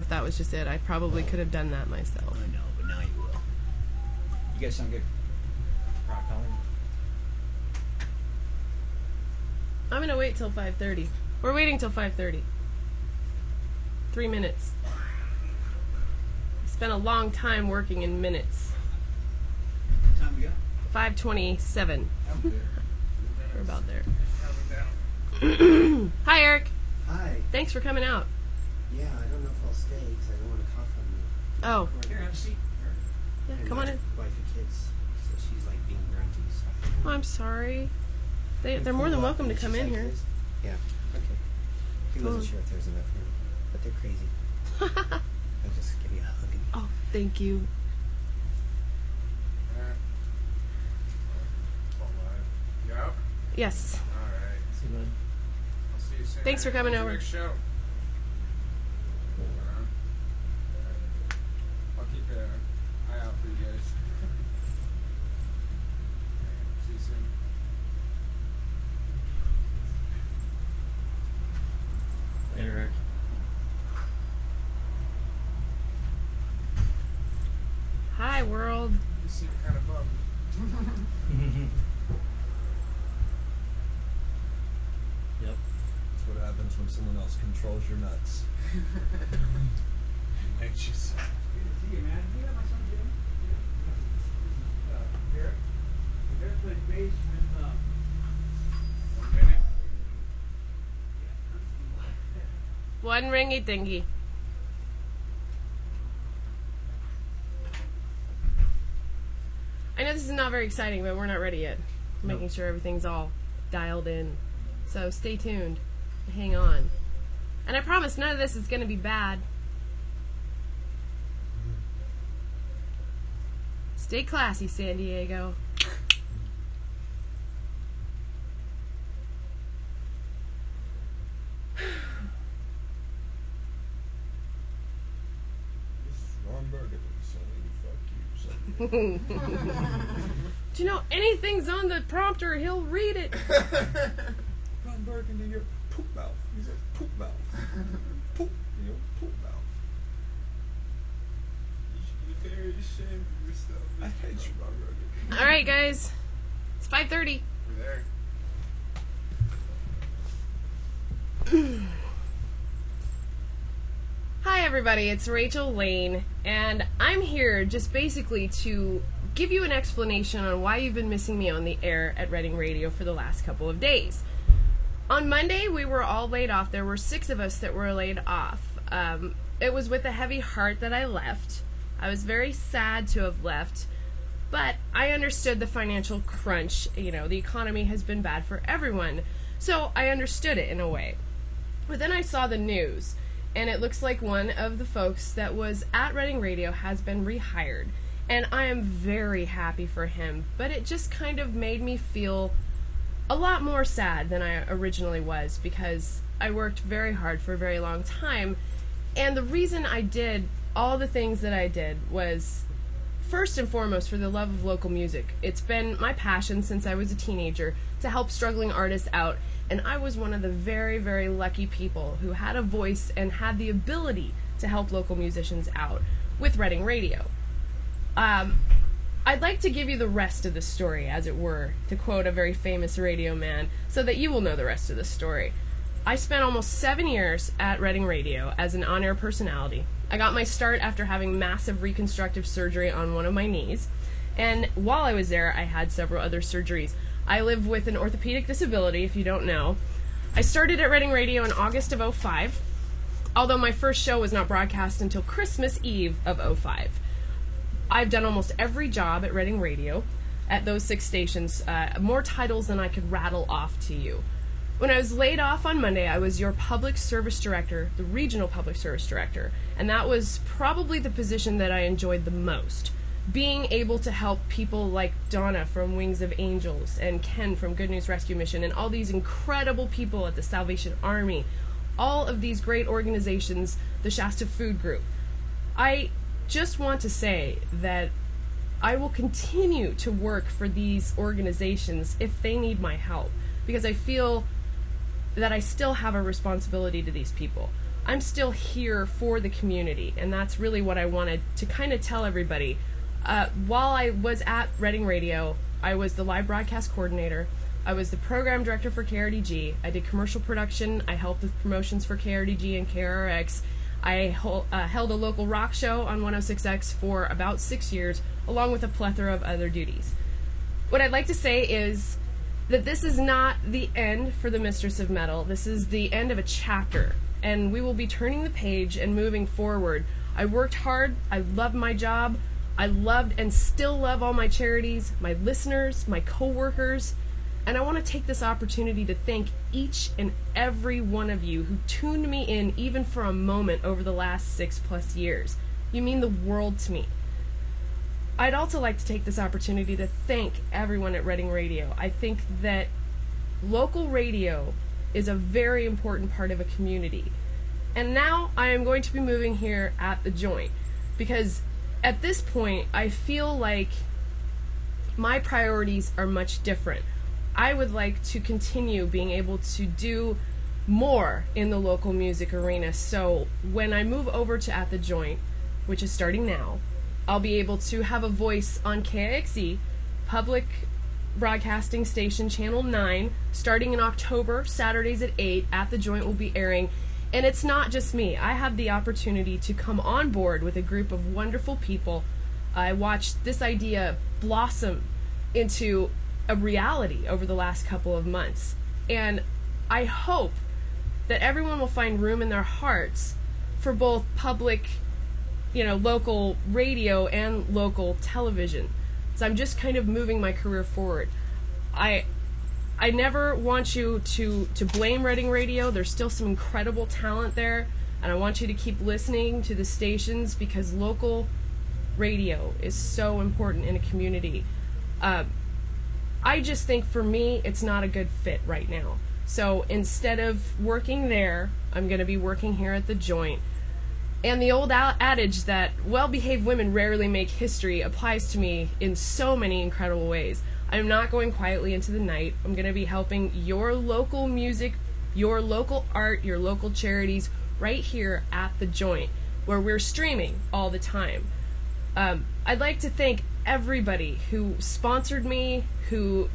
But that was just it. I probably could have done that myself. I know, but now you will. You guys sound good. Rock calling. I'm going to wait till 5:30. We're waiting till 5:30. 3 minutes. I spent a long time working in minutes. What time we got? 5:27. I'm there. We're about there. Counting down. Hi, Eric. Hi. Thanks for coming out. Yeah, I don't know if I'll stay because I don't want to cough on you. Oh, Here, have a seat. yeah, And come my on in. wife and kids, so she's like being grunty. So. Oh, I'm sorry. They're more than welcome to come in here. Yeah, okay. He Cool. wasn't sure if there's enough room, but they're crazy. I'll just give you a hug. Oh, thank you. Yeah. Yes. All right. See, bud. I'll see you soon. Thanks for coming When's over. the next show. I'll keep an eye out for you guys. See you soon. Later, Eric. Hi, world. You seem kind of bummed. Yep. That's what happens when someone else controls your nuts. Anxious. See you, man. You got my son, Jim? Garrett. Garrett played bass with, 1 minute. One ringy dingy. I know this is not very exciting, but we're not ready yet. Making sure everything's all dialed in. So stay tuned. Hang on. And I promise none of this is going to be bad. Stay classy, San Diego. This is Ron Burgundy saying, fuck you, son. Do you know anything's on the prompter? He'll read it. Ron Burgundy, you're poop mouth. He's a poop mouth. Poop, you're poop mouth. You should be very ashamed of yourself. I hate you, Ron Burgundy. All right, guys. It's 5:30. We're there. Hi, everybody. It's Rachel Lane, and I'm here just basically to give you an explanation on why you've been missing me on the air at Reading Radio for the last couple of days. On Monday, we were all laid off. There were 6 of us that were laid off. It was with a heavy heart that I left. I was very sad to have left, but I understood the financial crunch. You know, the economy has been bad for everyone, so I understood it in a way. But then I saw the news, and it looks like one of the folks that was at Reading Radio has been rehired. And I am very happy for him, but it just kind of made me feel a lot more sad than I originally was, because I worked very hard for a very long time, and the reason I did all the things that I did was first and foremost for the love of local music. It's been my passion since I was a teenager to help struggling artists out, and I was one of the very, very lucky people who had a voice and had the ability to help local musicians out with Reading Radio. I'd like to give you the rest of the story, as it were, to quote a very famous radio man, so that you will know the rest of the story. I spent almost 7 years at Reading Radio as an on-air personality. I got my start after having massive reconstructive surgery on one of my knees, and while I was there, I had several other surgeries. I live with an orthopedic disability, if you don't know. I started at Reading Radio in August of 2005, although my first show was not broadcast until Christmas Eve of 2005. I've done almost every job at Reading Radio at those 6 stations, more titles than I could rattle off to you. When I was laid off on Monday, I was your public service director, the regional public service director, and that was probably the position that I enjoyed the most. Being able to help people like Donna from Wings of Angels and Ken from Good News Rescue Mission and all these incredible people at the Salvation Army, all of these great organizations, the Shasta Food Group. I just want to say that I will continue to work for these organizations if they need my help, because I feel that I still have a responsibility to these people. I'm still here for the community, and that's really what I wanted to kind of tell everybody. While I was at Reading Radio, I was the live broadcast coordinator. I was the program director for KRDG. I did commercial production. I helped with promotions for KRDG and KRX. I held a local rock show on 106X for about 6 years, along with a plethora of other duties. What I'd like to say is that this is not the end for the Mistress of Metal. This is the end of a chapter, and we will be turning the page and moving forward. I worked hard. I loved my job. I loved and still love all my charities, my listeners, my co-workers, and I want to take this opportunity to thank each and every one of you who tuned me in even for a moment over the last 6+ years. You mean the world to me. I'd also like to take this opportunity to thank everyone at Reading Radio. I think that local radio is a very important part of a community. And now I am going to be moving here at the Joint, because at this point I feel like my priorities are much different. I would like to continue being able to do more in the local music arena. So when I move over to At the Joint, which is starting now, I'll be able to have a voice on KIXE, Public Broadcasting Station Channel 9, starting in October, Saturdays at 8, At the Joint will be airing. And it's not just me. I have the opportunity to come on board with a group of wonderful people. I watched this idea blossom into a reality over the last couple of months. And I hope that everyone will find room in their hearts for both public, local radio and local television. So I'm just kind of moving my career forward. I never want you to blame Reading Radio. There's still some incredible talent there, and I want you to keep listening to the stations because local radio is so important in a community. I just think for me, it's not a good fit right now. So instead of working there, I'm going to be working here at the Joint. And the old adage that well-behaved women rarely make history applies to me in so many incredible ways. I'm not going quietly into the night. I'm going to be helping your local music, your local art, your local charities right here at the Joint, where we're streaming all the time. I'd like to thank everybody who sponsored me, who,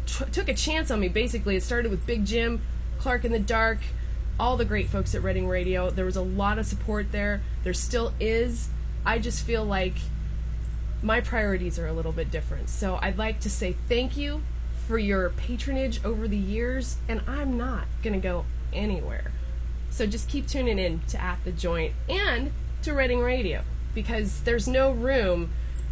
took a chance on me. Basically, it started with Big Jim, Clark in the Dark, all the great folks at Reading Radio. There was a lot of support there. There still is. I just feel like my priorities are a little bit different. So I'd like to say thank you for your patronage over the years, and I'm not going to go anywhere. So just keep tuning in to At the Joint and to Reading Radio, because there's no room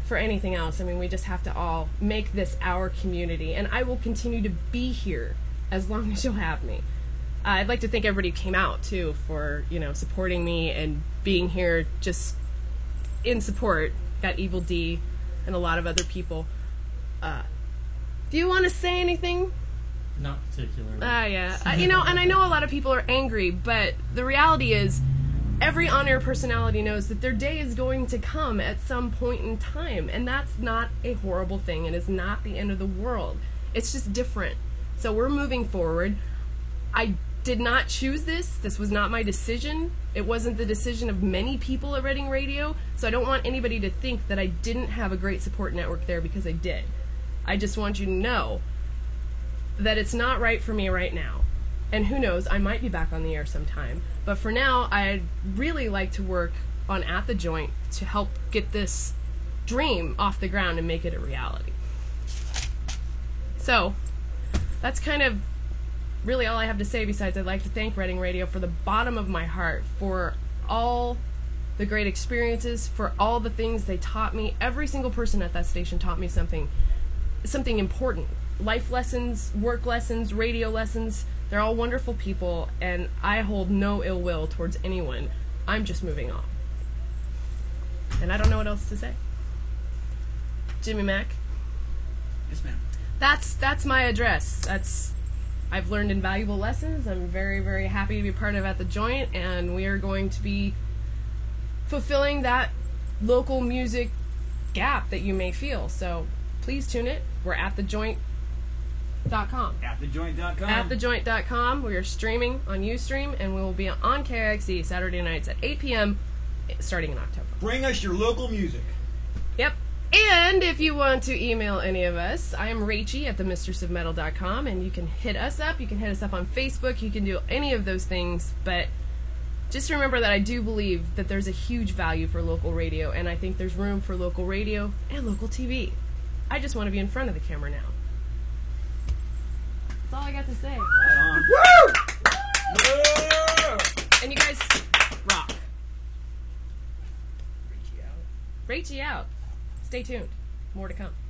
for anything else. I mean, we just have to all make this our community, and I will continue to be here as long as you'll have me. I'd like to thank everybody who came out, too, for, supporting me and being here just in support. Got Evil D and a lot of other people. Do you want to say anything? Not particularly. Yeah. And I know a lot of people are angry, but the reality is every on-air personality knows that their day is going to come at some point in time, and that's not a horrible thing. It is not the end of the world. It's just different. So we're moving forward. I did not choose this. This was not my decision. It wasn't the decision of many people at Reading Radio, so I don't want anybody to think that I didn't have a great support network there, because I did. I just want you to know that it's not right for me right now. And who knows, I might be back on the air sometime. But for now, I'd really like to work on At the Joint to help get this dream off the ground and make it a reality. So, that's kind of really all I have to say, besides I'd like to thank Reading Radio for the bottom of my heart for all the great experiences, for all the things they taught me. Every single person at that station taught me something important. Life lessons, work lessons, radio lessons. They're all wonderful people, and I hold no ill will towards anyone. I'm just moving on. And I don't know what else to say. Jimmy Mack? Yes, ma'am. That's my address. I've learned invaluable lessons. I'm very, very happy to be part of At the Joint, and we are going to be fulfilling that local music gap that you may feel. So please tune it. We're At the Joint At AtTheJoint.com. thejoint.com. We are streaming on Ustream, and we will be on KIXE Saturday nights at 8 p.m. starting in October. Bring us your local music. Yep. And if you want to email any of us, I am Rachie at themistressofmetal.com, and you can hit us up. You can hit us up on Facebook. You can do any of those things, but just remember that I do believe that there's a huge value for local radio, and I think there's room for local radio and local TV. I just want to be in front of the camera now. That's all I got to say. Right on. Yeah! And you guys rock. Rachie out. Stay tuned. More to come.